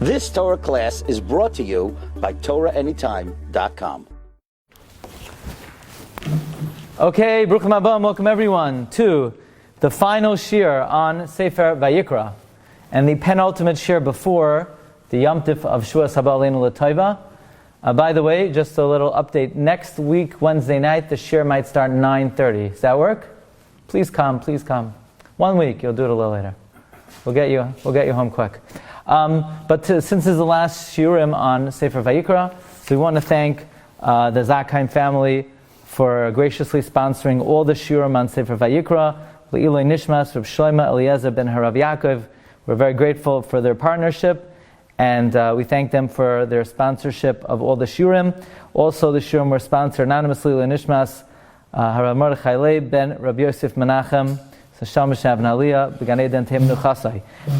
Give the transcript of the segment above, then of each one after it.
This Torah class is brought to you by TorahAnytime.com. Okay, Bruchim Haba, welcome everyone to the final shir on Sefer Vayikra and the penultimate shir before the Yom Tif of Shuas Haba Aleinu L'Tova. By the way, just a little update. Next week, Wednesday night, the shir might start 9:30. Does that work? Please come, please come. 1 week, you'll do it a little later. We'll get you home quick. Since this is the last shiurim on Sefer Vayikra, so we want to thank the Zakheim family for graciously sponsoring all the shiurim on Sefer Vayikra. Le'iloi Nishmas, Reb Shlomo Eliezer ben Harav Yaakov. We're very grateful for their partnership, and we thank them for their sponsorship of all the shiurim. Also, the shiurim were sponsored anonymously. Le'iloi Nishmas, Harav Mordechai Leib ben Rabbi Yosef Menachem,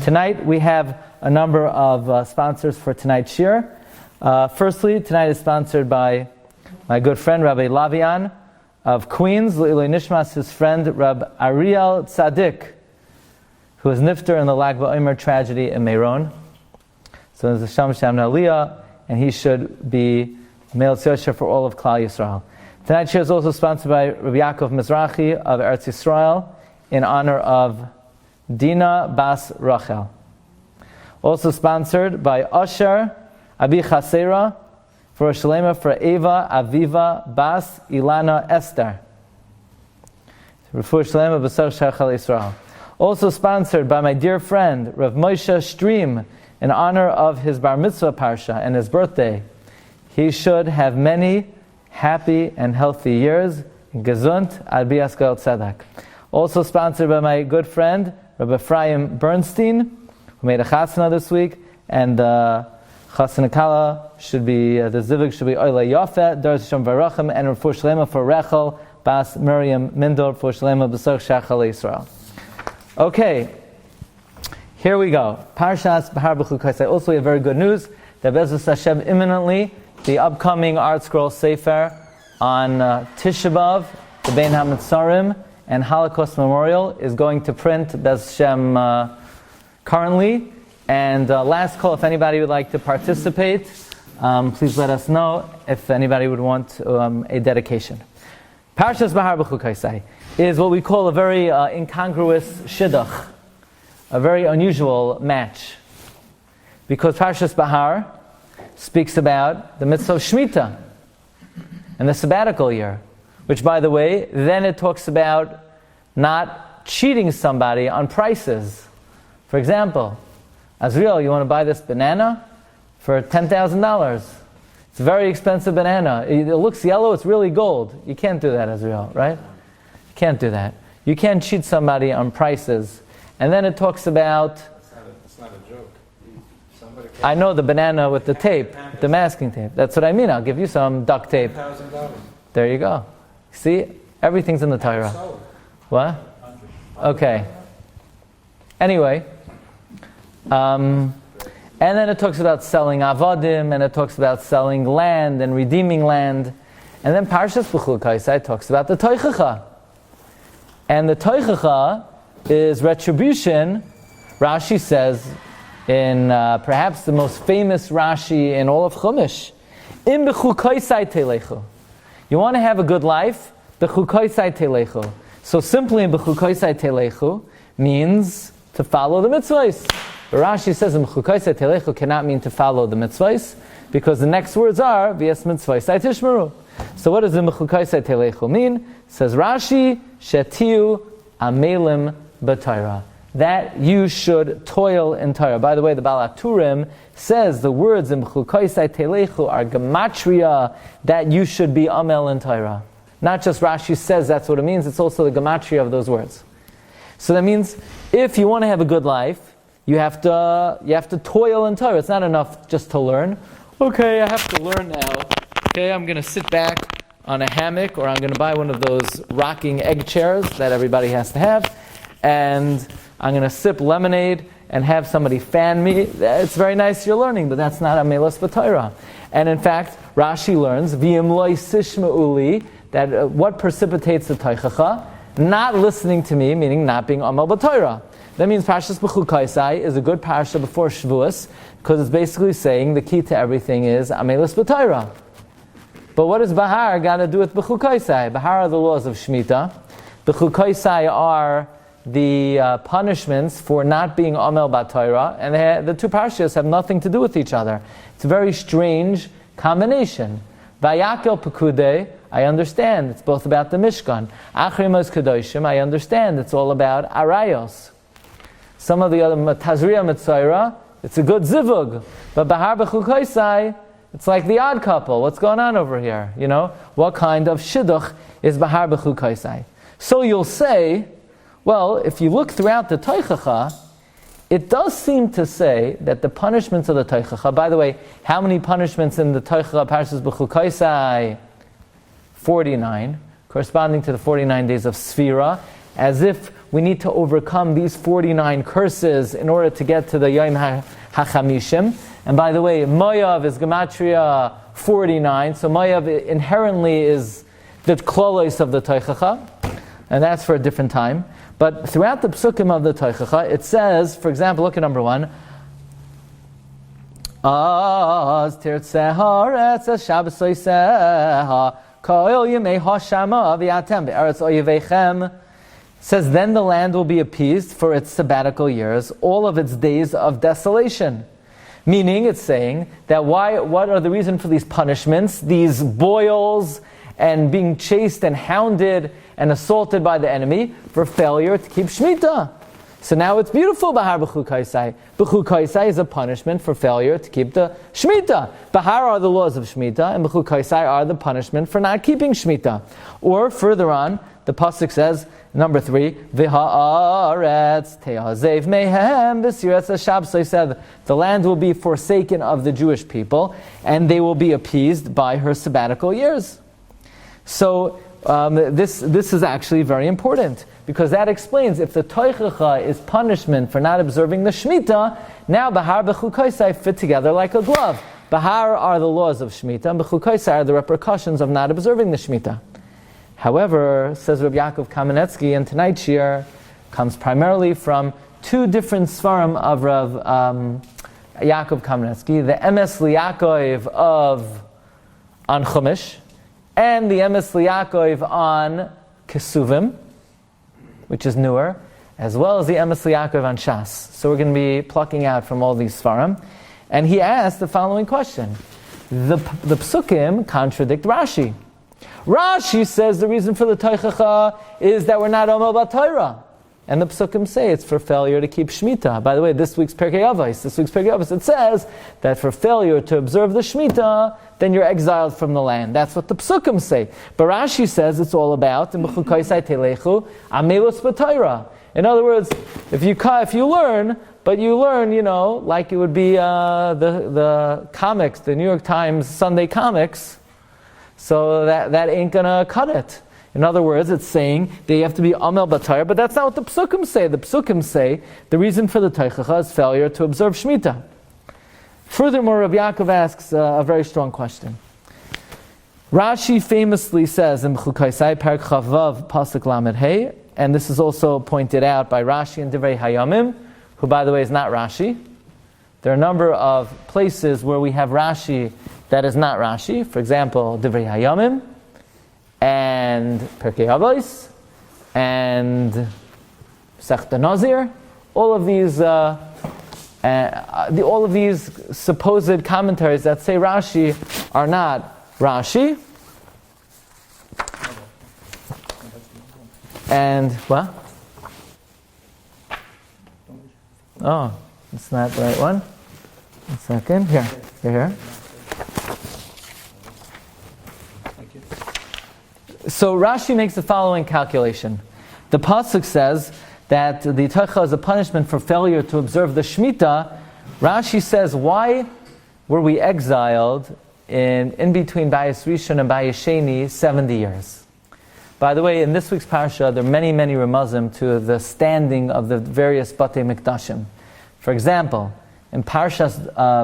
Tonight we have a number of sponsors for tonight's shir. Firstly, tonight is sponsored by my good friend Rabbi Lavian of Queens, Le'iloi Nishmas, his friend Rabbi Ariel Tzadik, who was nifter in the Lag BaOmer tragedy in Meron. So there's a Sham Shem Aliyah, and he should be Meil Tzosher for all of Klal Yisrael. Tonight's shir is also sponsored by Rabbi Yaakov Mizrahi of Eretz Yisrael in honor of Dina Bas Rachel. Also sponsored by Asher Abi Chasera for a Shalema for Eva Aviva Bas Ilana Esther. Refuah Shalema B'Sar Shachal Yisrael. Also sponsored by my dear friend Rav Moshe Stream in honor of his Bar Mitzvah Parsha and his birthday. He should have many happy and healthy years. Gesund Ad Biaskal Tzedek. Also sponsored by my good friend Rabbi Ephraim Bernstein, who made a chasana this week, and chasana kala should be the zivug should be Oile Yafet, Darz Shem Varachim, and Refuah Shlema for Rachel Bas Miriam Mindor for Shlema B'Sach Shachal Yisrael. Okay, here we go. Parshas Behar-Bechukosai. Also, we have very good news that Be'ezus Hashem imminently the upcoming Art Scroll Sefer on Tisha B'Av, the Bein HaMetzarim and Holocaust Memorial is going to print Be'ez Hashem currently. And last call, if anybody would like to participate, please let us know if anybody would want a dedication. Parshas Behar-Bechukosai is what we call a very incongruous shidduch, a very unusual match. Because Parshas Behar speaks about the mitzvah of Shemita and the sabbatical year. Which, by the way, then it talks about not cheating somebody on prices. For example, Azriel, you want to buy this banana for $10,000. It's a very expensive banana. It looks yellow, it's really gold. You can't do that, Azriel, right? You can't do that. You can't cheat somebody on prices. And then it talks about... It's not a joke. I know the banana with the tape, the masking tape. That's what I mean. I'll give you some duct tape. $1,000. There you go. See, everything's in the Torah. What? Okay. Anyway, and then it talks about selling avodim, and it talks about selling land and redeeming land, and then Parshas Bechukosai talks about the Toichacha, and the Toichacha is retribution. Rashi says in perhaps the most famous Rashi in all of Chumash, "Im Bechukosai telechu." You want to have a good life? Bechukosai telechu. So simply Bechukosai telechu means to follow the mitzvahs. Rashi says Bechukosai telechu cannot mean to follow the mitzvahs because the next words are V'yes mitzvahs tishmeru. So what does Bechukosai telechu mean? Says Rashi, Shetiu amelim b'Torah. That you should toil in Torah. By the way, the Baal HaTurim says the words in Bechukosai telechu are gematria, that you should be amel in Torah. Not just Rashi says that's what it means, it's also the gematria of those words. So that means if you want to have a good life, you have to toil in Torah. It's not enough just to learn. Okay, I have to learn now. Okay, I'm going to sit back on a hammock, or I'm going to buy one of those rocking egg chairs that everybody has to have, and I'm going to sip lemonade and have somebody fan me. It's very nice you're learning, but that's not amelas b'Torah. And in fact, Rashi learns, v'im lo yisishma'uli, that what precipitates the teichacha? Not listening to me, meaning not being amal b'Torah. That means Parshas Bechukosai is a good parsha before Shavuos, because it's basically saying the key to everything is Amelis B'Torah. But what does Behar got to do with Bechukosai? Behar are the laws of Shemita. Bechukosai are the punishments for not being Amel B'Torah, and the two parshas have nothing to do with each other. It's a very strange combination. Vayakel Pekudei, I understand, it's both about the Mishkan. Achrimos Kadoshim, I understand, it's all about Arayos. Some of the other Tazriya Mitzayra, it's a good zivug. But Behar-Bechukosai, it's like the odd couple. What's going on over here? You know, what kind of shidduch is Behar-Bechukosai? So you'll say, well, if you look throughout the Teichacha, it does seem to say that the punishments of the Teichacha, by the way, how many punishments in the Teichacha Parshas Bechukosai? 49, corresponding to the 49 days of Sfira, as if we need to overcome these 49 curses in order to get to the Yom HaChamishim. And by the way, Moav is Gematria 49, so Moav inherently is the klolos of the Teichacha, and that's for a different time. But throughout the psukim of the Teichacha, it says, for example, look at number 1, Az tirtzeh haaretz es Shabbos oiseha kol yemei hashama v'yatem be'eretz oyevechem. Says, then the land will be appeased for its sabbatical years, all of its days of desolation. Meaning, it's saying that what are the reason for these punishments, these boils, and being chased and hounded and assaulted by the enemy for failure to keep Shemita. So now it's beautiful, Behar-Bechukosai. Bechukosai is a punishment for failure to keep the Shemita. Behar are the laws of Shemita, and Bechukosai are the punishment for not keeping Shemita. Or further on, the pasuk says, number 3, V'ha'aretz te'azev mehem v'siretz ha'shabsoi, said the land will be forsaken of the Jewish people, and they will be appeased by her sabbatical years. So this is actually very important, because that explains if the Teichacha is punishment for not observing the Shemitah, now Behar-Bechukosai fit together like a glove. Behar are the laws of Shemitah, and Bechukosai are the repercussions of not observing the Shemitah. However, says Rabbi Yaakov Kaminetsky, and tonight's shir comes primarily from two different svarim of Rav Yaakov Kaminetsky, the Emes Liyaakov of on Chumash, and the Emes Liyaakov on Kesuvim, which is newer, as well as the Emes Liyaakov on Shas. So we're going to be plucking out from all these svarim. And he asked the following question. The psukim contradict Rashi. Rashi says the reason for the Teichacha is that we're not Omel B'Torah. And the psukim say it's for failure to keep Shemitah. By the way, this week's Pirkei Avos, it says that for failure to observe the Shemitah, then you're exiled from the land. That's what the psukim say. But Rashi says it's all about Bechukosai telechu amelus b'Torah. In other words, if you learn, but you learn, like it would be the comics, the New York Times Sunday comics, so that ain't gonna cut it. In other words, it's saying that you have to be Amel B'Torah, but that's not what the Psukim say. The Psukim say the reason for the Teichacha is failure to observe Shemitah. Furthermore, Rabbi Yaakov asks a very strong question. Rashi famously says in Bechukosai, Perek Chavav, Pasuk Lamed Hey, and this is also pointed out by Rashi and Divrei Hayamim, who, by the way, is not Rashi. There are a number of places where we have Rashi that is not Rashi. For example, Divrei Hayamim, and Pirkei Avos, and Sechta Nazir. All of these supposed commentaries that say Rashi are not Rashi. And what? Oh, it's not the right one. 1 second. Here. So Rashi makes the following calculation. The pasuk says that the Teichacha is a punishment for failure to observe the Shemitah. Rashi says, why were we exiled in between Bayis Rishon and Bayis Sheni 70 years? By the way, in this week's parsha, there are many, many remazim to the standing of the various Batei Mikdashim. For example, in Parshas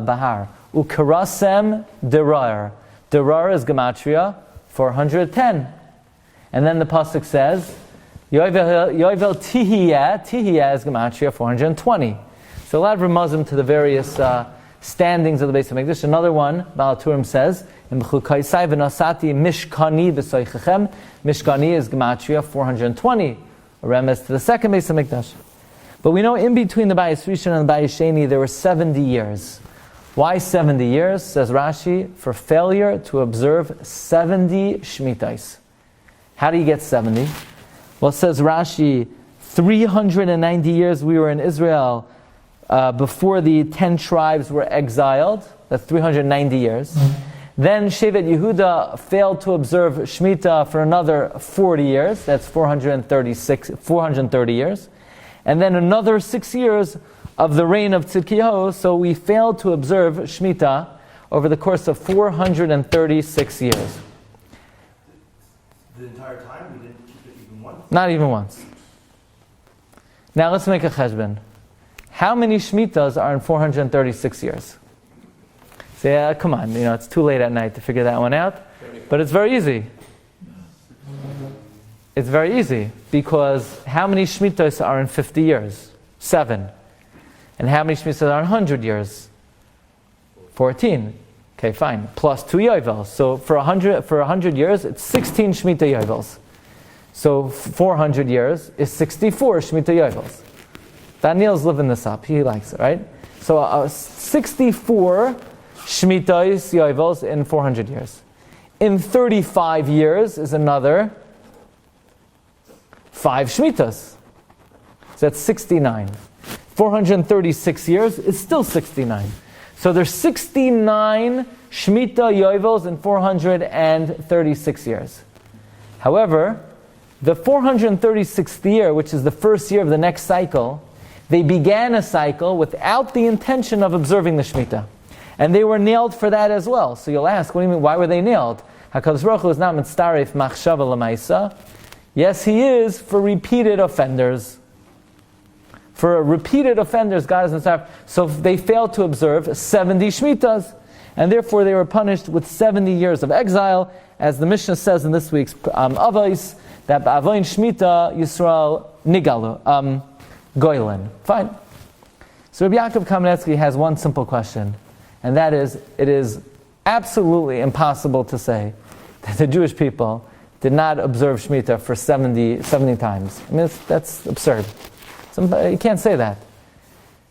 Behar, Ukarasem Derar. Derar is Gematria 410. And then the pasuk says, Yovel Tihiyah is Gematria 420. So a lot of remuzim to the various standings of the Beis Midrash. Another one, Baal Turim says, in Bechukosai v'nosati mishkani v'soichechem. Mishkani is Gematria 420, a remez to the second Beis Midrash. But we know in between the Bayis Rishon and the Bayis Sheni there were 70 years. Why 70 years? Says Rashi, for failure to observe 70 Shmitais. How do you get 70? Well, says Rashi, 390 years we were in Israel before the 10 tribes were exiled. That's 390 years. Then Shevet Yehuda failed to observe Shemita for another 40 years. That's 430 years. And then another 6 years of the reign of Tzidkiyahu. So we failed to observe Shemita over the course of 436 years. The entire time? We didn't keep it even once? Not even once. Now let's make a cheshbon. How many Shmitas are in 436 years? Say, come on, it's too late at night to figure that one out. But it's very easy. It's very easy, because how many Shmitas are in 50 years? 7. And how many Shmitas are in 100 years? 14. Okay, fine. Plus 2 Yovel. So for 100 years, it's 16 Shemitah Yovels. So 400 years is 64 Shemitah Yovels. Daniel's living this up. He likes it, right? So 64 Shemitah Yovels in 400 years. In 35 years is another 5 Shmitas. So that's 69. 436 years is still 69. So there's 69 Shemitah Yovels in 436 years. However, the 436th year, which is the first year of the next cycle, they began a cycle without the intention of observing the Shemitah. And they were nailed for that as well. So you'll ask, what do you mean, why were they nailed? HaKadosh Baruch Hu is not mitzaref machshava l'maisa. Yes, He is for repeated offenders. For repeated offenders, God is mitzaref. So they failed to observe 70 Shmitas, and therefore they were punished with 70 years of exile, as the Mishnah says in this week's Avos, that Avoin Shmita Yisrael Nigalu, Goylin. Fine. So Rabbi Yaakov Kaminetsky has one simple question, and that is, it is absolutely impossible to say that the Jewish people did not observe Shemitah for 70 times. I mean, that's absurd. You can't say that.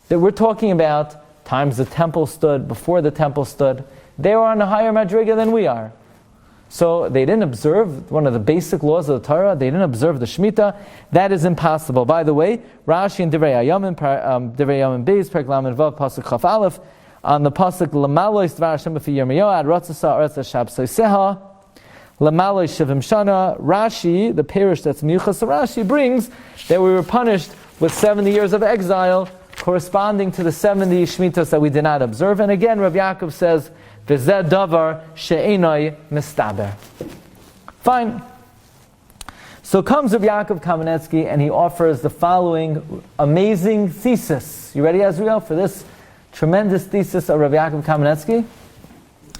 That we're talking about times the temple stood, before the temple stood. They were on a higher madriga than we are. So they didn't observe one of the basic laws of the Torah. They didn't observe the Shemitah. That is impossible. By the way, Rashi in Divrei Hayamim, Divrei Hayamim Beis, Perek Lamed Vav, Pasuk Chaf Aleph, on the Pasuk L'malois Dvar Hashem B'fi Yirmiyahu Ad Ratzasa Aretz Hashab Soiseha L'malois Shivim Shana. Rashi, the parish that's Miyuchas Rashi, brings that we were punished with 70 years of exile, corresponding to the 70 Shmitas that we did not observe. And again, Rav Yaakov says, V'zeh davar she'enoi mistaber. Fine. So comes Rabbi Yaakov Kaminetsky and he offers the following amazing thesis. You ready, Azriel, for this tremendous thesis of Rabbi Yaakov Kaminetsky?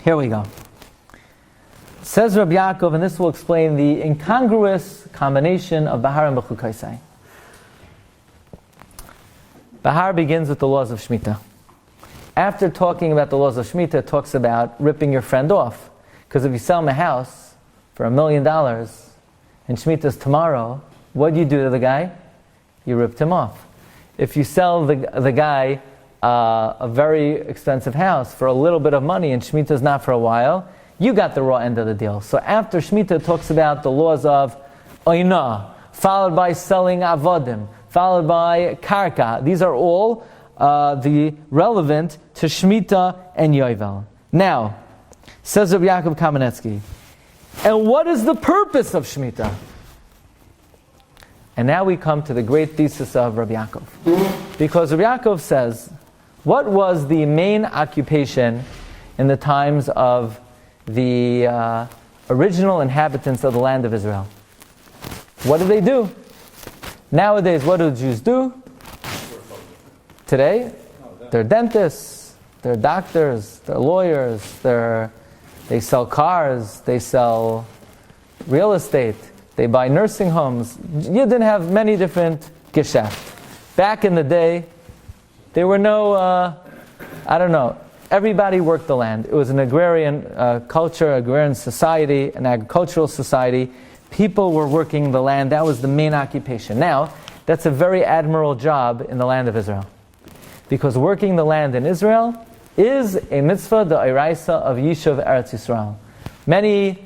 Here we go. Says Rabbi Yaakov, and this will explain the incongruous combination of Behar and Bechukosai. Behar begins with the laws of Shemita. After talking about the laws of Shemita, it talks about ripping your friend off. Because if you sell him a house for $1 million and Shemitah's tomorrow, what do you do to the guy? You ripped him off. If you sell the guy a very expensive house for a little bit of money and Shemitah's not for a while, you got the raw end of the deal. So after Shemita, it talks about the laws of Oina, followed by selling Avodim, followed by Karka. These are all the relevant to Shemita and Yovel. Now, says Rabbi Yaakov Kaminetsky, and what is the purpose of Shemita? And now we come to the great thesis of Rabbi Yaakov. Because Rabbi Yaakov says, what was the main occupation in the times of the original inhabitants of the land of Israel? What did they do? Nowadays, what do the Jews do? Today, they're dentists, they're doctors, they're lawyers, they sell cars, they sell real estate. they buy nursing homes. Yidden have many different geschäft. Back in the day, there were no, everybody worked the land. It was an agrarian culture, agrarian society, an agricultural society. People were working the land. That was the main occupation. Now, that's a very admirable job in the land of Israel. Because working the land in Israel is a mitzvah, the iraisa of Yishuv Eretz Yisrael. Many,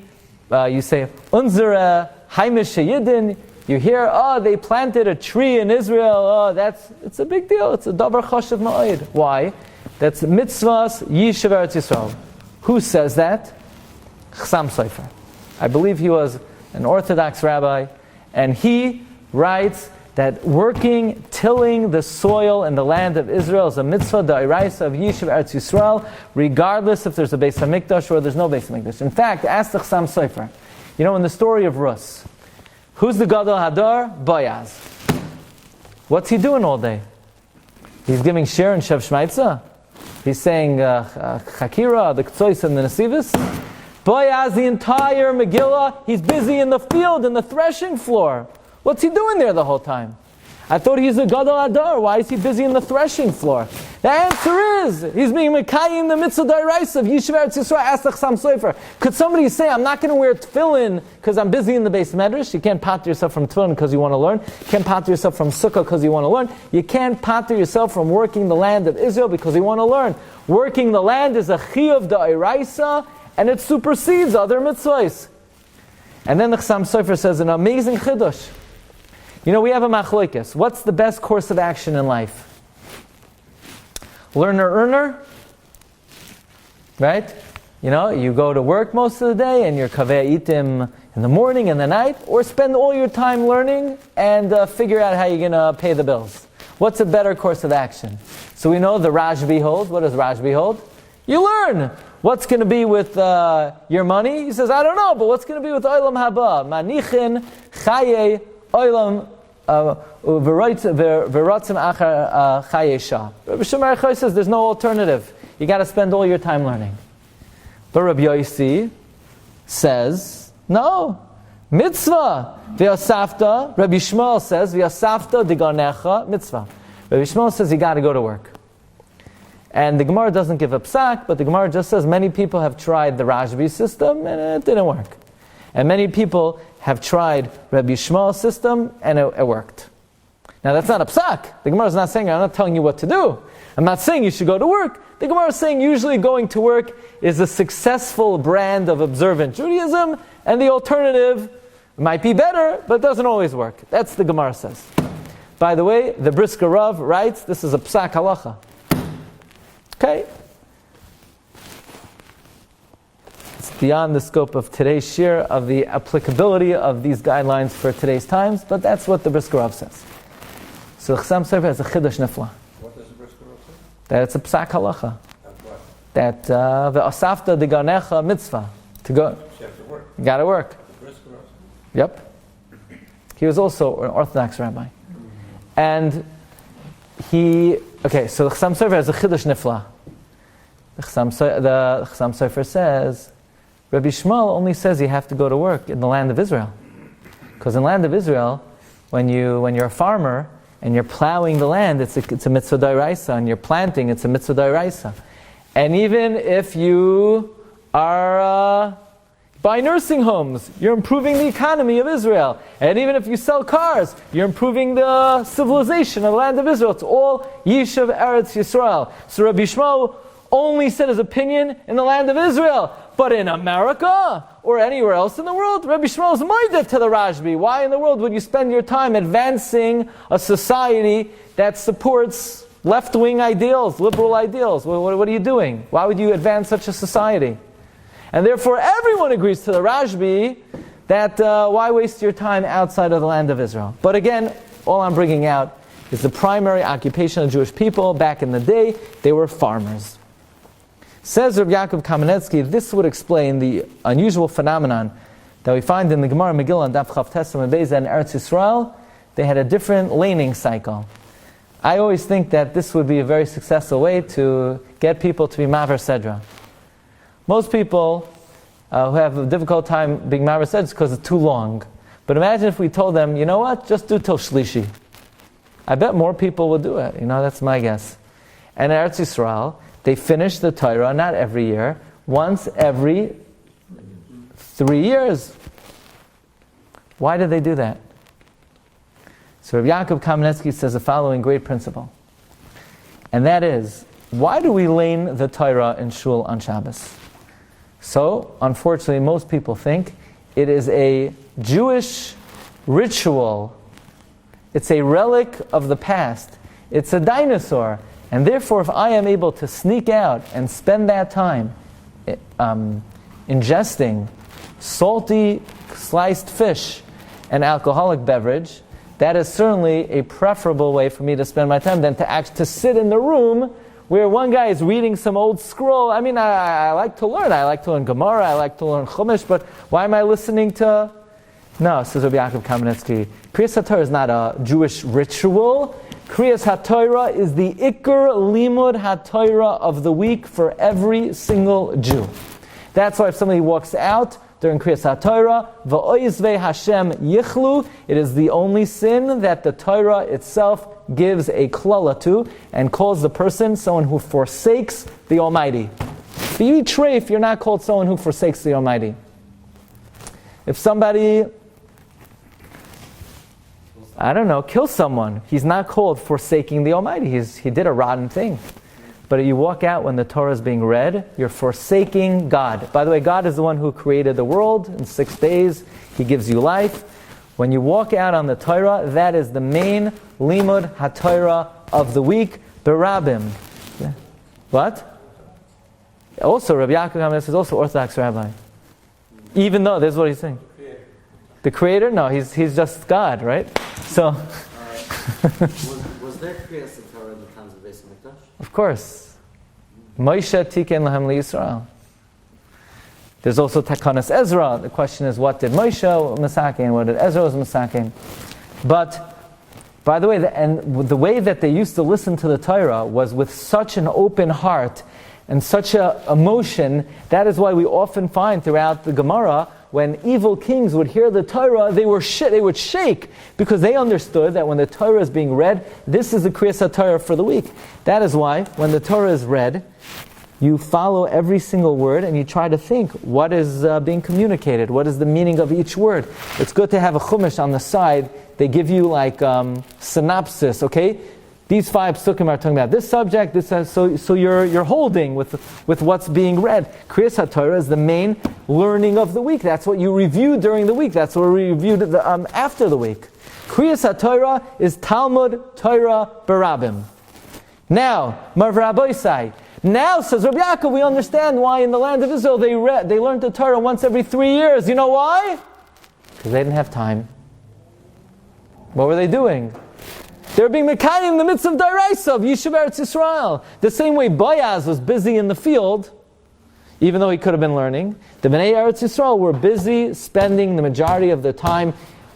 you say, unsere heimische Yidden, you hear, they planted a tree in Israel, it's a big deal, it's a davar chashuv ma'od. Why? That's mitzvahs Yishuv Eretz Yisrael. Who says that? Chassam Sofer. I believe he was an Orthodox rabbi, and he writes that tilling the soil in the land of Israel is a mitzvah, the iraisa of Yishuv Eretz Yisrael, regardless if there's a Beis Hamikdash or there's no Beis Hamikdash. In fact, ask the Chassam Sofer. You know, in the story of Rus, who's the Gadol Hadar? Boaz. What's he doing all day? He's giving shir and Shev Shmaitza. He's saying Chakira, the Ktsois and the Nesivis. Boaz, the entire Megillah, he's busy in the field, in the threshing floor. What's he doing there the whole time? I thought he's a Gadol Hadar. Why is he busy in the threshing floor? The answer is, he's being Mekayim the mitzvah d'oraisa of Yishuv Eretz Yisrael. Ask the Chassam Sofer. Could somebody say, I'm not going to wear tefillin because I'm busy in the Beis Midrash? You can't pater yourself from tefillin because you want to learn. You can't pater yourself from sukkah because you want to learn. You can't pater yourself from working the land of Israel because you want to learn. Working the land is a chiyuv d'oraisa, and it supersedes other mitzvahs. And then the Chassam Sofer says an amazing chidush. You know, we have a machlokes. What's the best course of action in life? Learner, earner? Right? You know, you go to work most of the day and you're kaveh itim in the morning and the night, or spend all your time learning and figure out how you're going to pay the bills. What's a better course of action? So we know the Rashbi holds. What does Rashbi hold? You learn. What's going to be with your money? He says, I don't know, but what's going to be with Olam Haba? Manichin, Chaye, Olam, Veratzim Achar Chayesha. Rabbi Shimon says there's no alternative. You got to spend all your time learning. But Rabbi Yossi says, no, mitzvah. V'yasafta, Rabbi Shmuel says, V'yasafta diganecha, mitzvah. Rabbi Shmuel says you got to go to work. And the Gemara doesn't give a psak, but the Gemara just says many people have tried the Rashbi system and it didn't work. And many people have tried Rabbi Shmuel's system and it worked. Now that's not a psak. The Gemara is not saying, I'm not telling you what to do. I'm not saying you should go to work. The Gemara is saying usually going to work is a successful brand of observant Judaism, and the alternative might be better, but it doesn't always work. That's the Gemara says. By the way, the Brisker Rav writes, this is a psak halacha. Okay? It's beyond the scope of today's shir, of the applicability of these guidelines for today's times, but that's what the Brisker Rav says. So Chassam Sofer has a chidush nifla. What does the Brisker Rav say? That it's a psak halacha. What? That the asafta de ganecha mitzvah. To go. You have to work. You got to work. The Brisker Rav says. Yep. He was also an Orthodox rabbi. And so the Chassam Sofer has a chidush nifla. The Chassam Sofer says, Rabbi Shmuel only says you have to go to work in the land of Israel. Because in the land of Israel, when you're a farmer and you're plowing the land, it's a mitzvah d'oraisa, and you're planting, it's a mitzvah d'oraisa. And even if you are by nursing homes, you're improving the economy of Israel. And even if you sell cars, you're improving the civilization of the land of Israel. It's all Yishuv Eretz Yisrael. So Rabbi Shmuel only said his opinion in the land of Israel. But in America, or anywhere else in the world, Rabbi Shmuel is moided to the Rashbi. Why in the world would you spend your time advancing a society that supports left-wing ideals, liberal ideals? What are you doing? Why would you advance such a society? And therefore everyone agrees to the Rashbi that why waste your time outside of the land of Israel? But again, all I'm bringing out is the primary occupation of Jewish people back in the day. They were farmers. Says Rabbi Yaakov Kaminetsky, this would explain the unusual phenomenon that we find in the Gemara Megillah and Daf Chav Tesam and Beis and Eretz Yisrael. They had a different laning cycle. I always think that this would be a very successful way to get people to be Maver Sedra. Most people who have a difficult time being Maver Sedra is because it's too long. But imagine if we told them, you know what, just do till Shlishi. I bet more people would do it. That's my guess. And in Eretz Yisrael, they finish the Torah not every year, once every 3 years. Why did they do that? So Rabbi Yaakov Kaminetsky says the following great principle. And that is, why do we learn the Torah in Shul on Shabbos? So, unfortunately, most people think it is a Jewish ritual. It's a relic of the past. It's a dinosaur. And therefore, if I am able to sneak out and spend that time ingesting salty sliced fish and alcoholic beverage, that is certainly a preferable way for me to spend my time than to sit in the room where one guy is reading some old scroll. I mean, I like to learn. I like to learn Gemara. I like to learn Chumash. But why am I listening to... No, says Rabbi Yaakov Kaminetsky, Kriyas HaTorah is not a Jewish ritual. Kriyas HaTorah is the Iker Limud HaTorah of the week for every single Jew. That's why if somebody walks out during Kriyas HaTorah, V'oizvei Hashem Yichlu, it is the only sin that the Torah itself gives a klala to and calls the person someone who forsakes the Almighty. Be treif if you're not called someone who forsakes the Almighty. If somebody, I don't know, kills someone, he's not called forsaking the Almighty. He did a rotten thing. But you walk out when the Torah is being read, you're forsaking God. By the way, God is the one who created the world in 6 days. He gives you life. When you walk out on the Torah, that is the main limud HaTorah of the week, berabim. Yeah. What? Also, Rabbi Yaakov Glatstein is also Orthodox rabbi. Even though, this is what he's saying. The Creator? No, he's just God, right? So... was there Kriyas HaTorah in the times of Beis Midrash? Of course. Moshe tiken lahem liYisrael. There's also Takanas Ezra. The question is, what did Moshe masakin? What did Ezra was masakin? But, by the way, the way that they used to listen to the Torah was with such an open heart and such a emotion. That is why we often find throughout the Gemara, when evil kings would hear the Torah, they would shake, because they understood that when the Torah is being read, this is the Kriyas HaTorah for the week. That is why, when the Torah is read, you follow every single word and you try to think, what is being communicated? What is the meaning of each word? It's good to have a chumash on the side. They give you like synopsis, okay? These 5 psukim are talking about this subject, so you're holding with what's being read. Kriyas HaTorah is the main learning of the week. That's what you review during the week. That's what we reviewed after the week. Kriyas HaTorah is Talmud Torah Barabim. Now, Marv-Rabosai. Now, says Rabbi Yaakov, we understand why in the land of Israel they learned the Torah once every 3 years. You know why? Because they didn't have time. What were they doing? They were being Mekayim in the midst of Daraisa, of Yishuv Eretz Yisrael. The same way Boaz was busy in the field, even though he could have been learning, the Bnei Eretz Yisrael were busy spending the majority of their time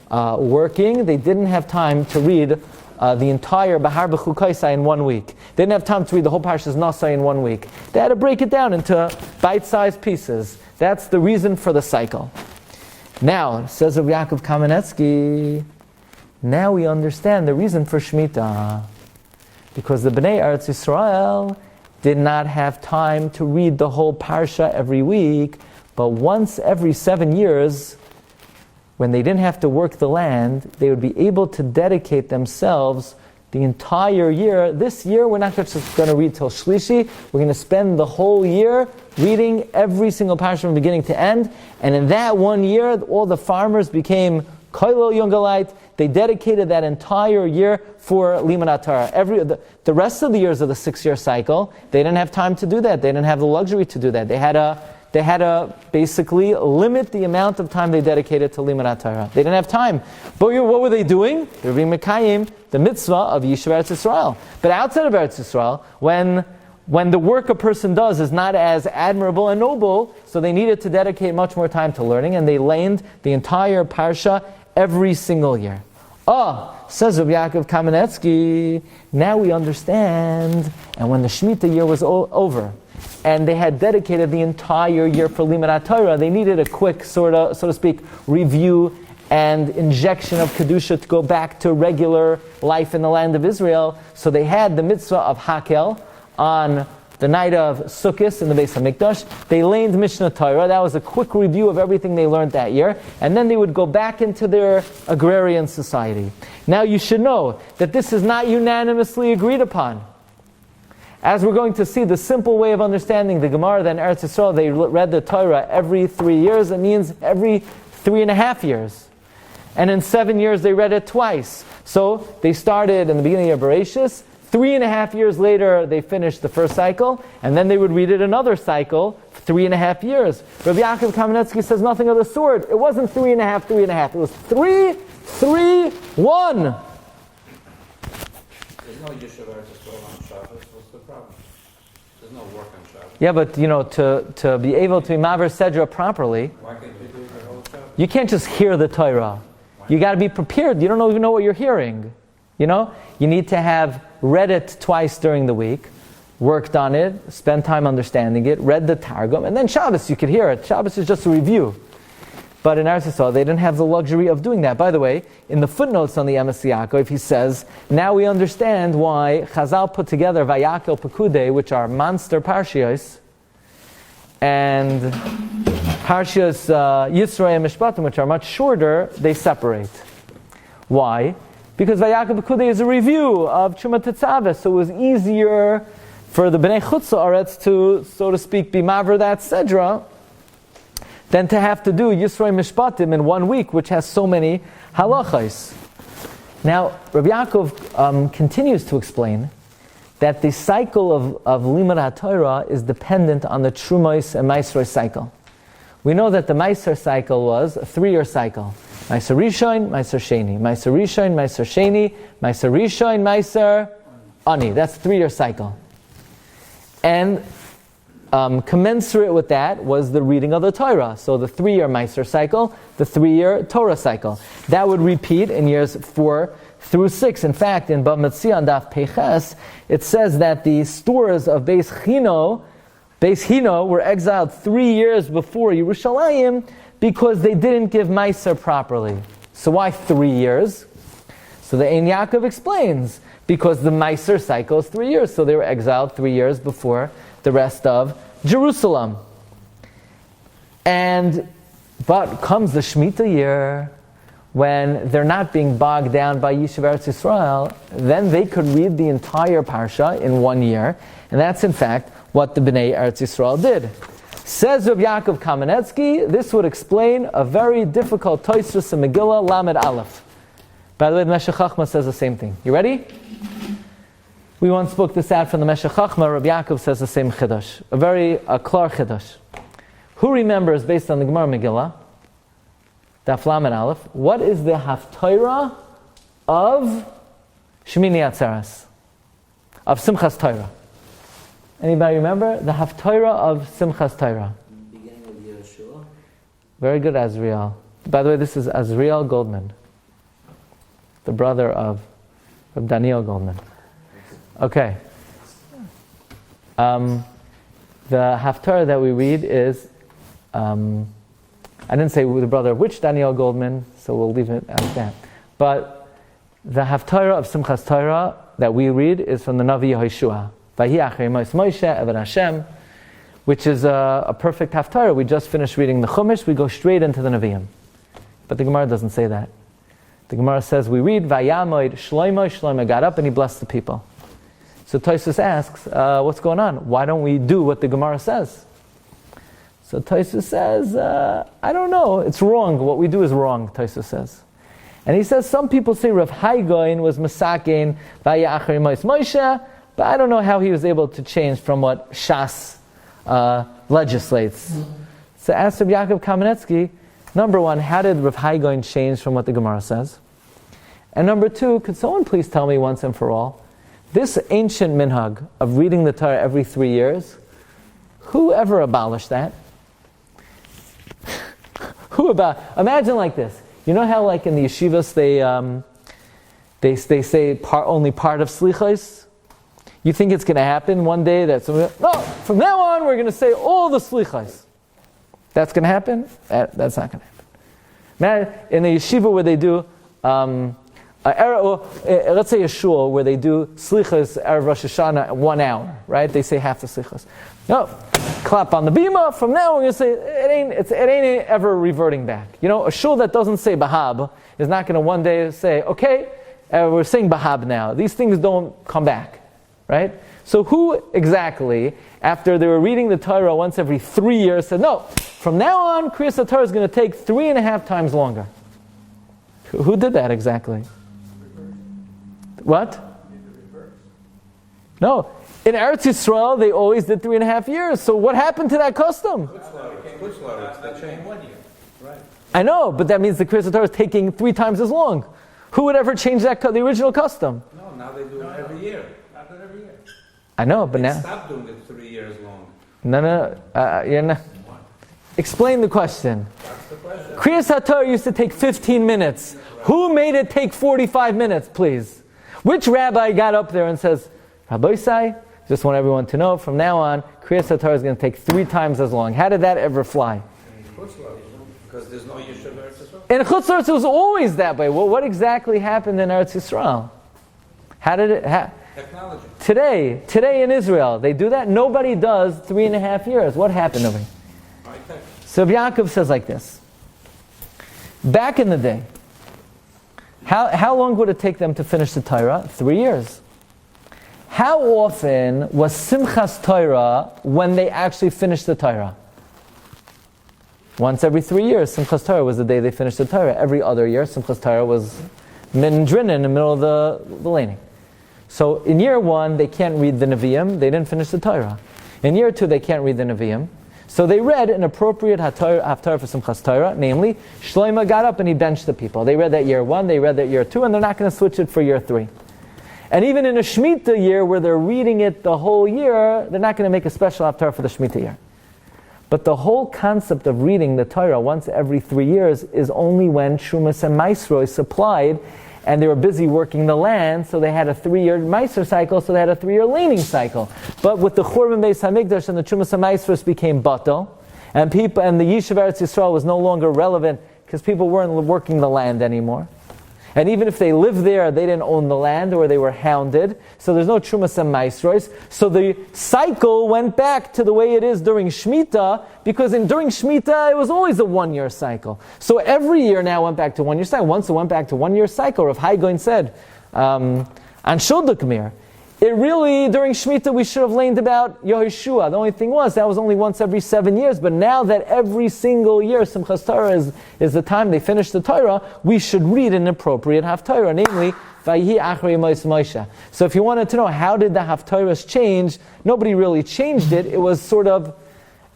working. They didn't have time to read the entire Behar-Bechukosai in 1 week. They didn't have time to read the whole Parshas Nosai in 1 week. They had to break it down into bite-sized pieces. That's the reason for the cycle. Now, says Rabbi Yaakov Kaminetsky, now we understand the reason for Shemita. Because the Bnei Eretz Yisrael did not have time to read the whole Parsha every week, but once every 7 years, when they didn't have to work the land, they would be able to dedicate themselves the entire year. This year, we're not just going to read till Shlishi. We're going to spend the whole year reading every single Parsha from beginning to end. And in that 1 year, all the farmers became Koilo Yungalite. They dedicated that entire year for Limud HaTorah. The rest of the years of the 6-year cycle, they didn't have time to do that. They didn't have the luxury to do that. They had to basically limit the amount of time they dedicated to Limud HaTorah. They didn't have time. But what were they doing? They were being Mekayim, the mitzvah of Yishuv Eretz Yisrael. But outside of Eretz Yisrael, when the work a person does is not as admirable and noble, so they needed to dedicate much more time to learning, and they laned the entire Parsha every single year. Says Rabbi Yaakov Kaminetsky, now we understand. And when the Shemita year was over, and they had dedicated the entire year for Limud HaTorah, they needed a quick, so to speak, review and injection of Kedusha to go back to regular life in the land of Israel. So they had the mitzvah of Hakel on the night of Sukkot in the Beis Hamikdash. They learned Mishnah Torah. That was a quick review of everything they learned that year. And then they would go back into their agrarian society. Now you should know that this is not unanimously agreed upon. As we're going to see, the simple way of understanding the Gemara, then Eretz Yisrael, they read the Torah every 3 years. It means every 3.5 years. And in 7 years, they read it twice. So they started in the beginning of Bereshis. 3.5 years later, they finished the first cycle, and then they would read it another cycle for 3.5 years. Rabbi Yaakov Kaminetsky says nothing of the sort. It wasn't 3.5. It was 3, 3, 1. There's no yeshiva on Shabbos. What's the problem? There's no work on Shabbos. Yeah, but to be able to maver sedra properly, Why can't you do the whole Shabbos? you can't just hear the Torah. You got to be prepared. You don't even know what you're hearing. You need to have read it twice during the week, worked on it, spent time understanding it, read the Targum, and then Shabbos you could hear it. Shabbos is just a review. But in Eretz Yisrael, they didn't have the luxury of doing that. By the way, in the footnotes on the Emes Yaakov, he says, now we understand why Chazal put together Vayakel Pekudei, which are monster parshios, and parshios Yisro and Mishpatim, which are much shorter, they separate. Why? Because Vayakel Pekudei is a review of Truma Tetzaveh, so it was easier for the Bnei Chutz La'aretz to, so to speak, be maver that Sedra, than to have to do Yisro Mishpatim in 1 week, which has so many halachos. Now, Rabbi Yaakov continues to explain that the cycle of Limud HaTorah is dependent on the Trumos and Maasros cycle. We know that the Maaser cycle was a 3-year cycle. Maaser Rishon, Maaser Sheni. Maaser Rishon, Maaser Sheni, Maaser Rishon, Maaser Ani. That's a 3-year cycle. And commensurate with that was the reading of the Torah. So the 3-year Maaser cycle, the 3-year Torah cycle. That would repeat in years 4 through 6. In fact, in Bava Metzia on Daf Peiches, it says that the stores of Beis Hino were exiled 3 years before Yerushalayim because they didn't give Maaser properly. So why 3 years? So the Ein Yaakov explains, because the Maaser cycle is 3 years, so they were exiled 3 years before the rest of Jerusalem. But comes the Shemita year, when they're not being bogged down by Yishuv Eretz Yisrael, then they could read the entire Parsha in 1 year, and that's in fact what the Bnei Eretz Yisrael did. Says Rabbi Yaakov Kaminetsky, this would explain a very difficult Tosfos in Megillah, Lamed Aleph. By the way, the Meshech Chochmah says the same thing. You ready? We once spoke this out from the Meshech Chochmah. Rabbi Yaakov says the same Chiddush, a very klar Chiddush. Who remembers, based on the Gemara Megillah, Daf Lamed Aleph, what is the Haftorah of Shemini Atzeres, of Simchas Torah? Anybody remember? The Haftorah of Simchas Torah. Beginning of Yeshua. Very good, Azriel. By the way, this is Azriel Goldman, the brother of Daniel Goldman. Okay. The Haftarah that we read is, I didn't say the brother of which Daniel Goldman, so we'll leave it as that. But the Haftarah of Simchas Torah that we read is from the Navi Yehoshua, Vahi Achrei Moshe Eved Hashem, which is a perfect Haftarah. We just finished reading the Chumash, we go straight into the Nevi'im. But the Gemara doesn't say that. The Gemara says we read Vayamoid Shlomo got up and he blessed the people. So Tosfos asks, what's going on? Why don't we do what the Gemara says? So Tosfos says, I don't know. It's wrong. What we do is wrong, Tosfos says. And he says, some people say Rav Haigoin was Masakein Vaya Achrei Moshe, but I don't know how he was able to change from what Shas legislates. So ask Rabbi Yaakov Kaminetsky, number one, how did Rav Haigoin change from what the Gemara says? And number two, could someone please tell me once and for all, this ancient minhag of reading the Torah every 3 years, who ever abolished that? Imagine like this. You know how like in the yeshivas they say only part of slichos? You think it's going to happen one day that somebody, no, from now on we're going to say all the slichos. That's going to happen? That's not going to happen. In a yeshiva where they do, let's say a shul where they do slichas Erev Rosh Hashanah 1 hour, right? They say half the slichas. No, clap on the bima. From now we're going to say it ain't ever reverting back. A shul that doesn't say Bahab is not going to one day say, okay, we're saying Bahab now. These things don't come back, right? So who exactly, after they were reading the Torah once every 3 years, said, no, from now on, Kriyas Torah is going to take 3.5 times longer? Who did that exactly? What? No. In Eretz Yisrael, they always did 3.5 years. So what happened to that custom? I know, but that means the Kriyas Torah is taking 3 times as long. Who would ever change that the original custom? No, now they do it every year. I know, but now... Stop doing it 3 years long. No. Explain the question. That's the question. Kriyas HaTorah used to take 15 minutes. Who made it take 45 minutes, please? Which rabbi got up there and says, Rabbi Sai, just want everyone to know, from now on, Kriyas HaTorah is going to take 3 times as long. How did that ever fly? Because there's no Yeshiva Eretz Yisrael. In Chutz La'aretz it was always that way. Well, what exactly happened in Eretz Yisrael? How did it happen? Technology. Today in Israel, they do that. Nobody does 3.5 years. What happened over here? So Yaakov says like this. Back in the day, how long would it take them to finish the Torah? 3 years. How often was Simchas Torah when they actually finished the Torah? Once every 3 years. Simchas Torah was the day they finished the Torah. Every other year, Simchas Torah was min drin in the middle of the laning. So in year 1, they can't read the Nevi'im. They didn't finish the Torah. In year 2, they can't read the Nevi'im. So they read an appropriate Haftarah for Simchas Torah, namely, Shlomo got up and he benched the people. They read that year 1, they read that year 2, and they're not going to switch it for year 3. And even in a Shemita year where they're reading it the whole year, they're not going to make a special Haftarah for the Shemita year. But the whole concept of reading the Torah once every 3 years is only when Shumas and Maisro is supplied, and they were busy working the land, so they had a 3-year Meiser cycle, so they had a 3-year laning cycle. But with the Churban Beis Hamikdash and the Shumas and Maisros became batal, and the Yishuv Eretz Yisrael was no longer relevant because people weren't working the land anymore. And even if they lived there, they didn't own the land or they were hounded. So there's no Trumas and Maisros. So the cycle went back to the way it is during Shemita, because during Shemita it was always a 1-year cycle. So every year now went back to 1-year cycle. Once it went back to 1-year cycle, Rav Haigoin said, on Shuldukmir, it really, during Shemita, we should have learned about Yehoshua. The only thing was, that was only once every 7 years. But now that every single year, Simchas Torah is the time they finish the Torah, we should read an appropriate Haftarah, namely, Vayihi Achrei Moshe. So if you wanted to know how did the Haftarahs change, nobody really changed it. It was sort of,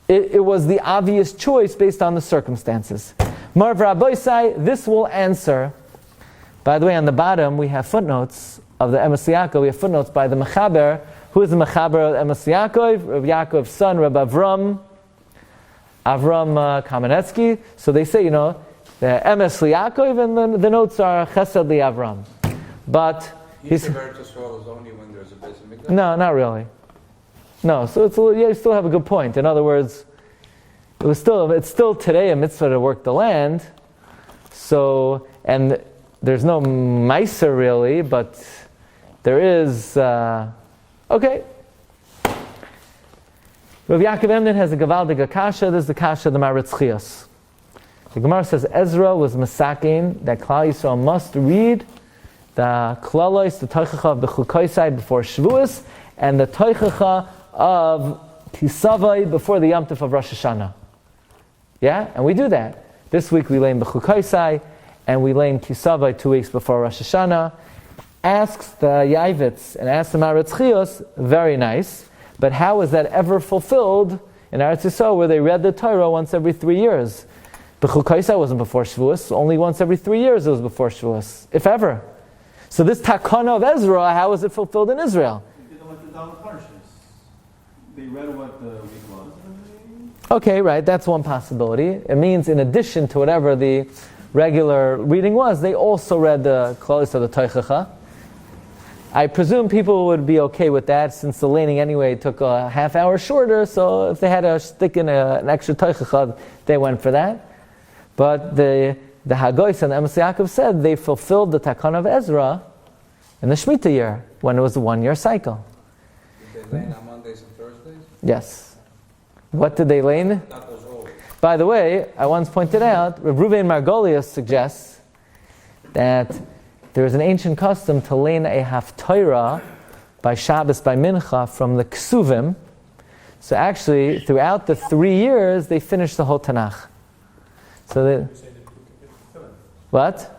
it was the obvious choice based on the circumstances. Marv Rabbi Sai, this will answer. By the way, on the bottom, we have footnotes of the Emes Yaakov. We have footnotes by the Mechaber. Who is the Mechaber of Emes Yaakov? Rabbi Yaakov's son, Rabbi Avram Kaminetsky. So they say, the Emes Yaakov, and the notes are Chesed li Avram. But he's Eretz Yisrael is only when there's a Beis Midrash? No, not really. No, so you still have a good point. In other words, it's still today a mitzvah to work the land. So, and there's no Meiser really, but there is, okay. Rabbi Yaakov Emden has a Gavaldig Kasha. This is the Kasha of the Maritz Chios. The Gemara says Ezra was Masakin that Klal Yisrael must read the Klalois, the Toichacha of the Bechukosai before Shavuos, and the Toichacha of Tisavai before the Yom Tov of Rosh Hashanah. Yeah? And we do that. This week we lay in Bechukosai, and we lay in Tisavai 2 weeks before Rosh Hashanah. Asks the Yaivitz and asks the Maritz Chios, very nice, but how was that ever fulfilled in Eretz Yisrael where they read the Torah once every 3 years? Bechukosai wasn't before Shavuos, only once every 3 years it was before Shavuos, if ever. So this Takana of Ezra, how was it fulfilled in Israel? They read what the week was. Okay, right, that's one possibility. It means in addition to whatever the regular reading was, they also read the Klaus of the Toichacha. I presume people would be okay with that, since the laning anyway took a half hour shorter, so if they had to stick in an extra Toichacha, they went for that. But the the Hagois and the Emes Yaakov said they fulfilled the Takana of Ezra in the Shemita year, when it was a 1-year cycle. Did they lane on Mondays and Thursdays? Yes. What did they lane? That was all. By the way, I once pointed out, Reb Ruben Margolius suggests that there is an ancient custom to lane a haftarah by Shabbos, by Mincha, from the Ksuvim. So actually, throughout the 3 years, they finished the whole Tanakh. So they, what?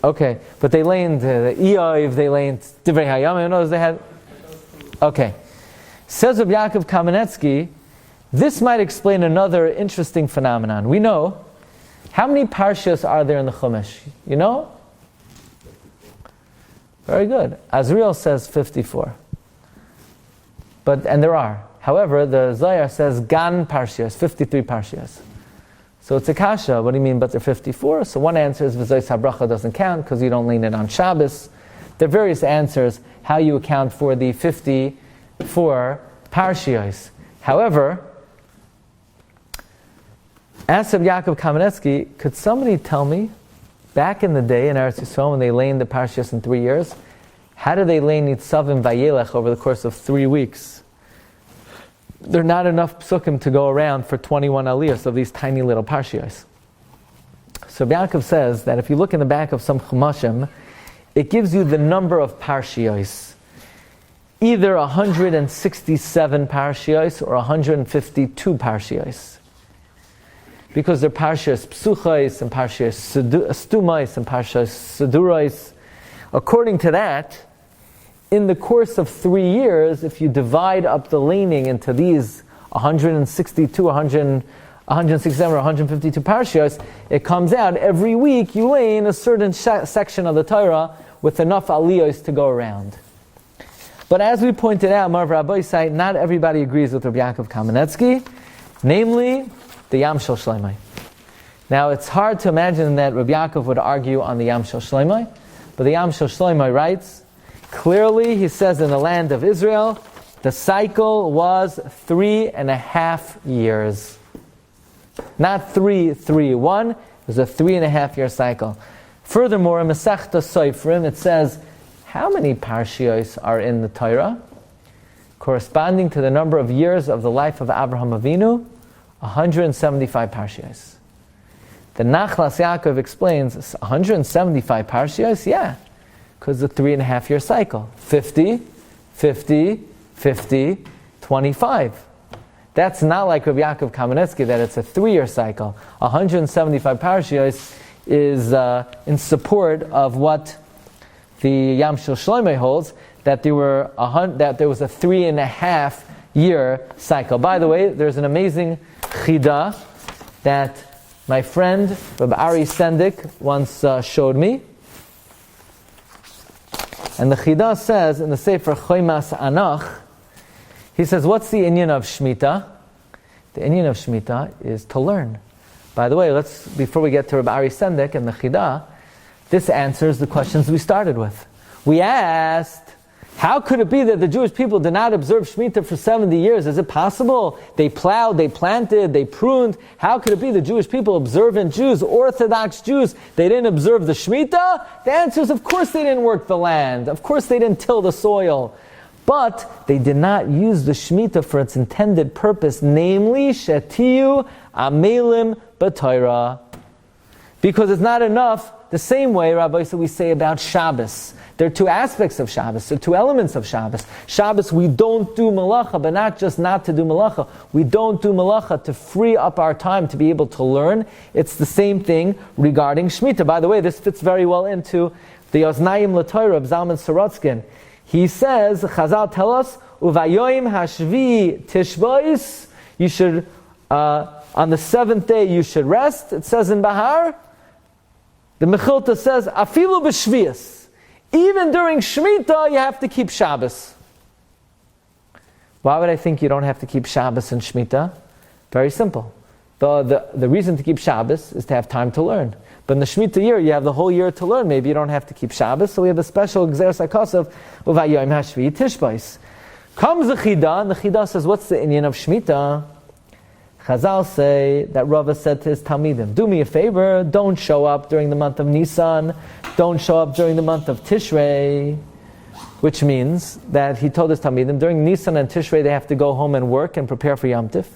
Okay, but they laned the Eiv, they laned Divrei Hayam, notice they had... Okay. Says Rabbi Yaakov Kaminetsky, this might explain another interesting phenomenon. We know, how many parshas are there in the Chumash? You know? Very good. Azriel says 54. And there are. However, the Zohar says Gan Parshias, 53 Parshias. So it's a kasha. What do you mean, but they're 54? So one answer is V'zois HaBracha doesn't count because you don't lean it on Shabbos. There are various answers how you account for the 54 Parshias. However, asked Rabbi Yaakov Kaminetsky, could somebody tell me, back in the day in Eretz Yisrael when they laned the Parshias in 3 years, how did they lane Nitzavim Vayelech over the course of 3 weeks? There are not enough psukim to go around for 21 aliyahs of these tiny little Parshias. So Yaakov says that if you look in the back of some Chumashim, it gives you the number of Parshias. Either 167 Parshias or 152 Parshias. Because they're Parshias Psuchais and Parshias Stumais and Parshias Sedurais. According to that, in the course of 3 years, if you divide up the laning into these 162, 167 or 152 Parshias, it comes out every week you lane a certain section of the Torah with enough aliyos to go around. But as we pointed out, Marv Rabbi, not everybody agrees with Rabbi Yaakov Kaminetsky, namely the Yam Shel Shleimai. Now it's hard to imagine that Rabbi Yaakov would argue on the Yam Shel Shleimai, but the Yam Shel Shleimai writes, clearly he says in the land of Israel, the cycle was 3.5 years. Not 3.1, it was a 3.5 year cycle. Furthermore, in Masechta Soifrim, it says, how many Parshios are in the Torah? Corresponding to the number of years of the life of Abraham Avinu, 175 Parshios. The Nachlas Yaakov explains, 175 Parshios? Yeah, because the 3.5 year cycle. 50, 50, 50, 25. That's not like Rabbi Yaakov Kaminetsky, that it's a 3 year cycle. 175 Parshios is in support of what the Yam Shel Shloimeh holds, that there was a 3.5 year cycle. By the way, there's an amazing chida that my friend Rabbi Ari Sendik once showed me. And the chida says in the Sefer Choimas Anach, he says, what's the inyan of Shemita? The inyan of Shemita is to learn. By the way, before we get to Rabbi Ari Sendik and the chida, this answers the questions we started with. We asked, how could it be that the Jewish people did not observe Shemitah for 70 years? Is it possible? They plowed, they planted, they pruned. How could it be the Jewish people, observant Jews, Orthodox Jews, they didn't observe the Shemitah? The answer is, of course they didn't work the land. Of course they didn't till the soil. But they did not use the Shemitah for its intended purpose, namely, Shetiyu Amelim B'Torah. Because it's not enough, the same way, Rabbi, so we say about Shabbos. There are two aspects of Shabbos, there are two elements of Shabbos. Shabbos, we don't do malacha, but not just not to do malacha. We don't do malacha to free up our time to be able to learn. It's the same thing regarding Shemitah. By the way, this fits very well into the Oznayim L'Torah of Zalman Sorotzkin. He says, Chazal tell us, Uvayoim hashvi tishbois, you should, on the 7th day you should rest. It says in Bahar, the Mechilta says, Afilu b'shvias. Even during Shemitah, you have to keep Shabbos. Why would I think you don't have to keep Shabbos and Shemitah? Very simple. The reason to keep Shabbos is to have time to learn. But in the Shemitah year, you have the whole year to learn. Maybe you don't have to keep Shabbos, so we have a special Gzeres HaKosav, Uvayoim HaShvi Tishbais. Comes the Chida, and the Chida says, what's the inyan of Shemitah? Chazal say that Rava said to his Talmidim, do me a favor, don't show up during the month of Nisan, don't show up during the month of Tishrei, which means that he told his Talmidim, during Nisan and Tishrei they have to go home and work and prepare for Yom Tif.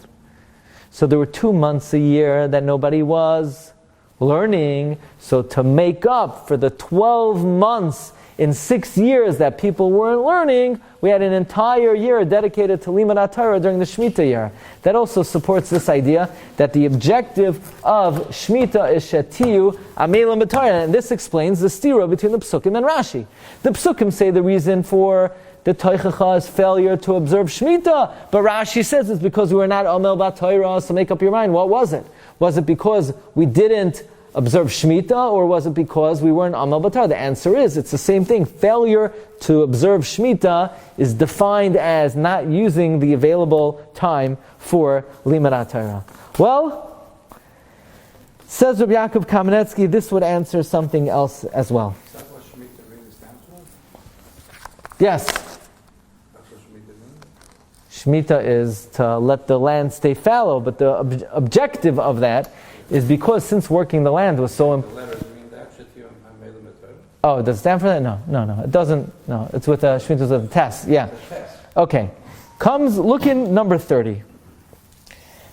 So there were 2 months a year that nobody was learning, so to make up for the 12 months in 6 years that people weren't learning, we had an entire year dedicated to Limud Torah during the Shemita year. That also supports this idea that the objective of Shemita is Shetiyu Amelim B'Torah, and this explains the stira between the Psukim and Rashi. The Psukim say the reason for the Toichacha is failure to observe Shemita, but Rashi says it's because we were not Amel B'Torah, so make up your mind, what was it? Was it because we didn't observe Shemita, or was it because we weren't Amal B'Torah? The answer is, it's the same thing. Failure to observe Shemita is defined as not using the available time for Limud Torah. Well, says Rabbi Yaakov Kaminetsky, this would answer something else as well. Is that what Shemita really stands for? Yes. That's what Shemita means? Shemita is to let the land stay fallow, but the objective of that is because since working the land was so important. The letters mean that? Shetiyu Amelim B'Torah? Oh, does it stand for that? No. It doesn't. No, it's with Shemita with the test. Yeah. The test. Okay. Look in number 30.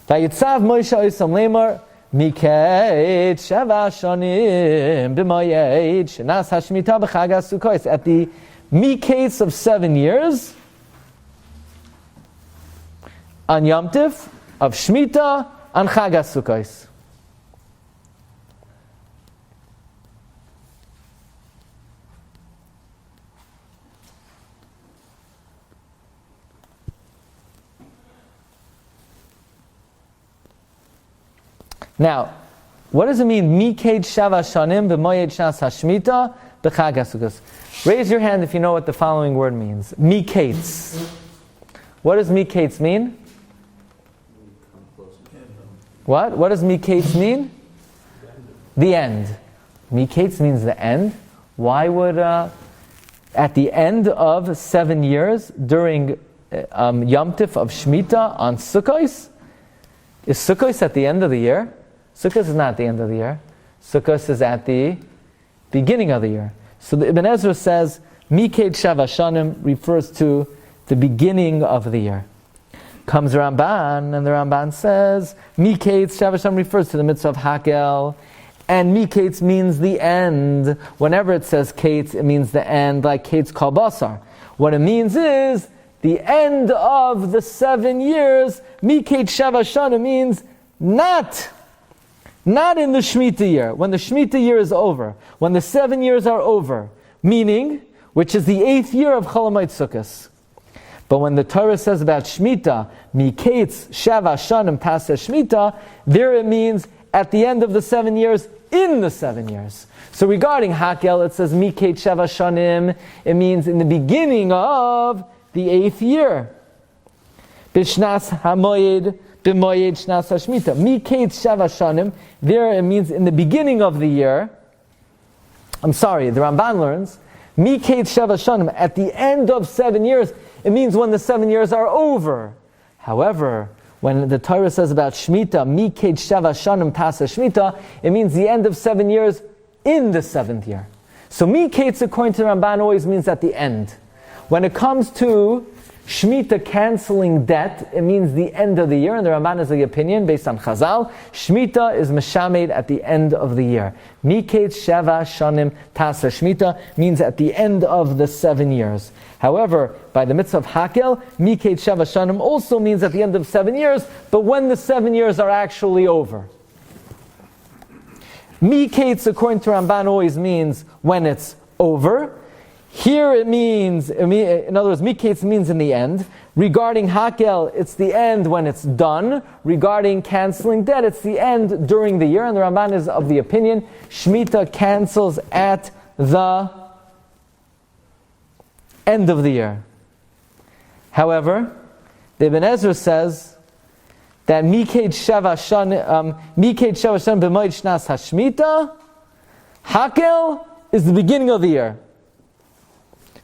Vayitzav Moshe Osam Lemar Miketz Sheva Shanim B'Moyed Shenas HaShmita B'Chag HaSukkos. At the Miketz of 7 years on Yom Tif of Shmita on Chag HaSukkos. Now, what does it mean? Miketz Shava Shanim b'Moyed Shnas HaShmita b'Chag HaSukkos. Raise your hand if you know what the following word means. Miketz. What does Miketz mean? What? What does Miketz mean? The end. Miketz means the end. Why would, at the end of 7 years, during Yom Tif of Shmita on Sukkos, is Sukkos at the end of the year? Sukkot is not at the end of the year. Sukkot is at the beginning of the year. So the Ibn Ezra says, Miketz Shava Shanim refers to the beginning of the year. Comes Ramban, and the Ramban says, Miketz Shava Shanim refers to the mitzvah of Hakel, and Miketz means the end. Whenever it says Ketz, it means the end, like Ketz Kol Basar. What it means is, the end of the 7 years, Miketz Shava Shanim means not in the Shemitah year. When the Shemitah year is over, when the 7 years are over, meaning, which is the 8th year of Chol Hamoed Sukkos. But when the Torah says about Shemitah, Miketz Shava Shanim Paseh Shemitah, there it means at the end of the 7 years, in the 7 years. So regarding Hakel, it says Miketz Shava Shanim, it means in the beginning of the 8th year. B'shnas hamoyed, b'moyed shnas hashmita. Miketz Shava Shanim, there it means in the beginning of the year. The Ramban learns, Miketz Shava Shanim, at the end of 7 years, it means when the 7 years are over. However, when the Torah says about Shmita, Miketz Shava Shanim Paseh Shmita, it means the end of 7 years in the 7th year. So Miketz, according to the Ramban, always means at the end. When it comes to Shmita canceling debt, it means the end of the year, and the Ramban is the opinion based on Chazal. Shmita is meshamed at the end of the year. Miketz Shava Shanim Paseh Shmita means at the end of the 7 years. However, by the mitzvah of Hakel, Miketz Shava Shanim also means at the end of 7 years, but when the 7 years are actually over. Miketz, according to Ramban, always means when it's over. Here it means, in other words, Miketz means in the end. Regarding Hakel, it's the end when it's done. Regarding canceling debt, it's the end during the year. And the Ramban is of the opinion, Shmita cancels at the end of the year. However, the Ibn Ezra says that Miketz Shava Shanim b'moed shnas hashmita, Hakel is the beginning of the year.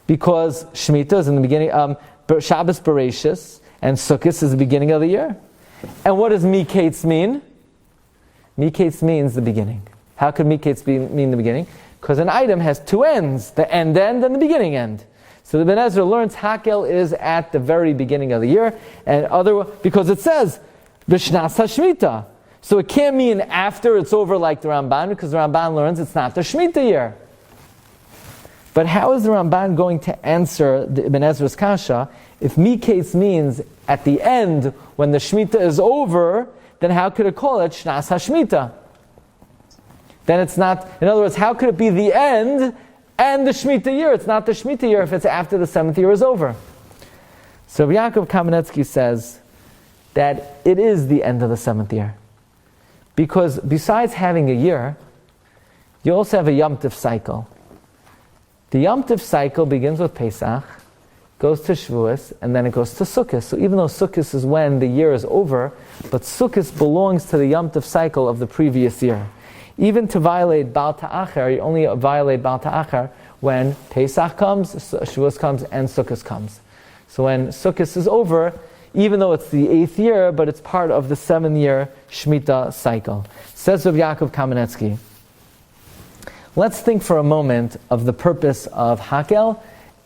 Because Shmita is in the beginning, Shabbos Bereshis, and Sukkot is the beginning of the year. And what does Miketz mean? Miketz means the beginning. How could Miketz mean the beginning? Because an item has two ends, the end and the beginning end. So the Ben Ezra learns Hakel is at the very beginning of the year, and because it says B'shnas HaShmita. So it can't mean after it's over like the Ramban, because the Ramban learns it's not the Shemitah year. But how is the Ramban going to answer the Ibn Ezra's kasha? If Miketz means at the end, when the Shemitah is over, then how could it call it Shnas HaShmita? Then it's not, in other words, how could it be the end and the Shemitah year? It's not the Shemitah year if it's after the 7th year is over. So Yaakov Kaminetsky says that it is the end of the 7th year. Because besides having a year, you also have a Yom Tov cycle. The Yom Tov cycle begins with Pesach, goes to Shavuos, and then it goes to Sukkot. So even though Sukkot is when the year is over, but Sukkot belongs to the Yom Tov cycle of the previous year. Even to violate Baal Ta'achar, you only violate Baal Ta'achar when Pesach comes, Shavuos comes, and Sukkot comes. So when Sukkot is over, even though it's the 8th year, but it's part of the 7-year Shemitah cycle. Says Rabbi Yaakov Kaminetsky. Let's think for a moment of the purpose of Hakel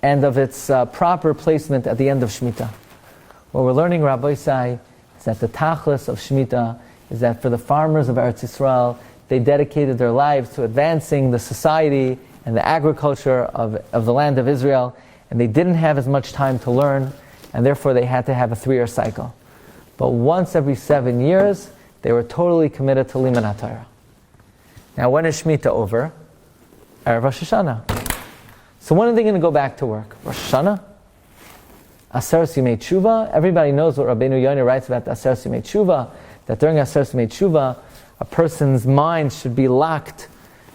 and of its proper placement at the end of Shemitah. What we're learning, Rabbi Isai, is that the tachlis of Shemitah is that for the farmers of Eretz Yisrael, they dedicated their lives to advancing the society and the agriculture of the land of Israel, and they didn't have as much time to learn, and therefore they had to have a 3-year cycle. But once every 7 years, they were totally committed to Limud HaTorah. Now, when is Shemitah over? Erev Rosh Hashanah. So when are they going to go back to work? Rosh Hashanah? Aseres Yimei Tshuva? Everybody knows what Rabbeinu Yonah writes about Aseres Yimei Tshuva, that during Aseres Yimei Tshuva, a person's mind should be locked,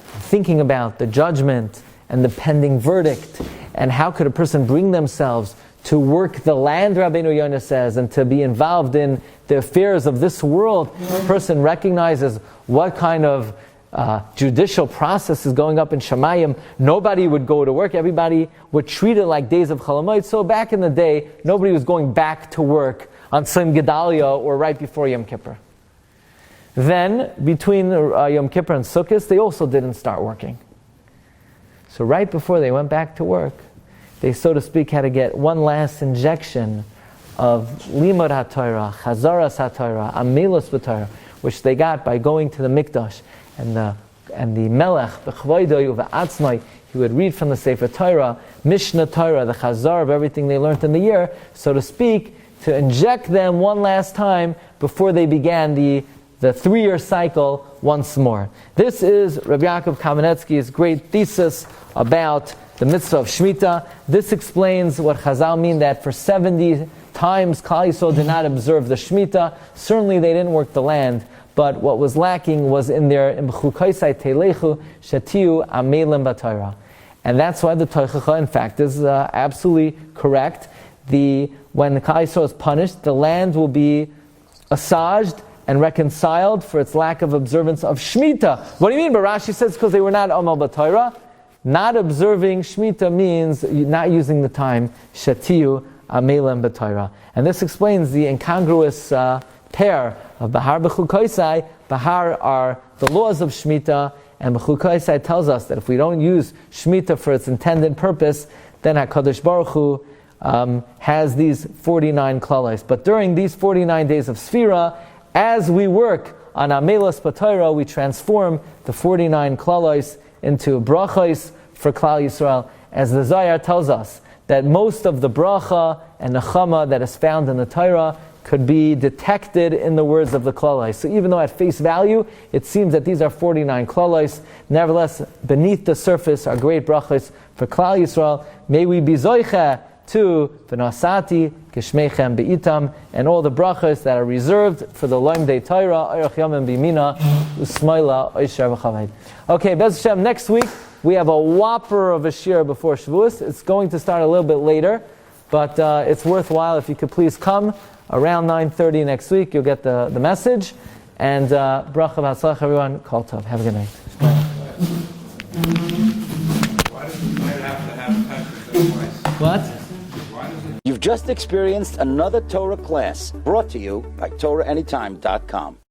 thinking about the judgment and the pending verdict, and how could a person bring themselves to work the land, Rabbeinu Yonah says, and to be involved in the affairs of this world. A person recognizes what kind of judicial process is going up in Shemayim. Nobody would go to work. Everybody would treat it like days of Cholamoid. So back in the day, nobody was going back to work on Sim Gedalia or right before Yom Kippur. Then, between Yom Kippur and Sukkot, they also didn't start working. So right before they went back to work, they, so to speak, had to get one last injection of Limud HaTorah, Chazaras HaTorah, Amilas HaTorah, which they got by going to the Mikdash. And the Melech, B'chvoidoy u'v'atzmai, he would read from the Sefer Torah, Mishnah Torah, the Chazar of everything they learned in the year, so to speak, to inject them one last time before they began the 3-year cycle once more. This is Rabbi Yaakov Kaminetsky's great thesis about the mitzvah of Shemitah. This explains what Chazal mean that for 70 times Klal Yisrael did not observe the Shemitah. Certainly they didn't work the land, but what was lacking was in their Bechukosai Telechu Shatiu Amelim B'Torah. And that's why the Toichacha, in fact, is absolutely correct. When the Klal Yisrael is punished, the land will be assuaged and reconciled for its lack of observance of Shemitah. What do you mean? But Rashi says because they were not Amal B'Torah. Not observing Shemitah means not using the time Shatiu Amelim B'Torah. And this explains the incongruous pair of Behar-Bechukosai. Behar are the laws of Shemitah, and Bechukosai tells us that if we don't use Shemitah for its intended purpose, then HaKadosh Baruch Hu has these 49 klalos. But during these 49 days of Sfira, as we work on Amelas B'Torah, we transform the 49 klalos into brachos for Klal Yisrael, as the Zohar tells us that most of the bracha and nechama that is found in the Torah could be detected in the words of the klalos. So even though at face value it seems that these are 49 klalos, nevertheless beneath the surface are great brachos for Klal Yisrael. May we be zoicha to v'nasati k'shmeichem be'itam, and all the brachos that are reserved for the Lomdei Torah, Orach Yomim B'Mina, Usmaila, Oisher V'Chaved. Okay, Bez Hashem, next week we have a whopper of a shir before Shavuos. It's going to start a little bit later, but it's worthwhile if you could please come around 9:30 next week. You'll get the message. And bracha v'atzlach, everyone. Kol tov. Have a good night. Why does it have to have touches twice? What? Why does it You've just just experienced another Torah class brought to you by TorahAnytime.com.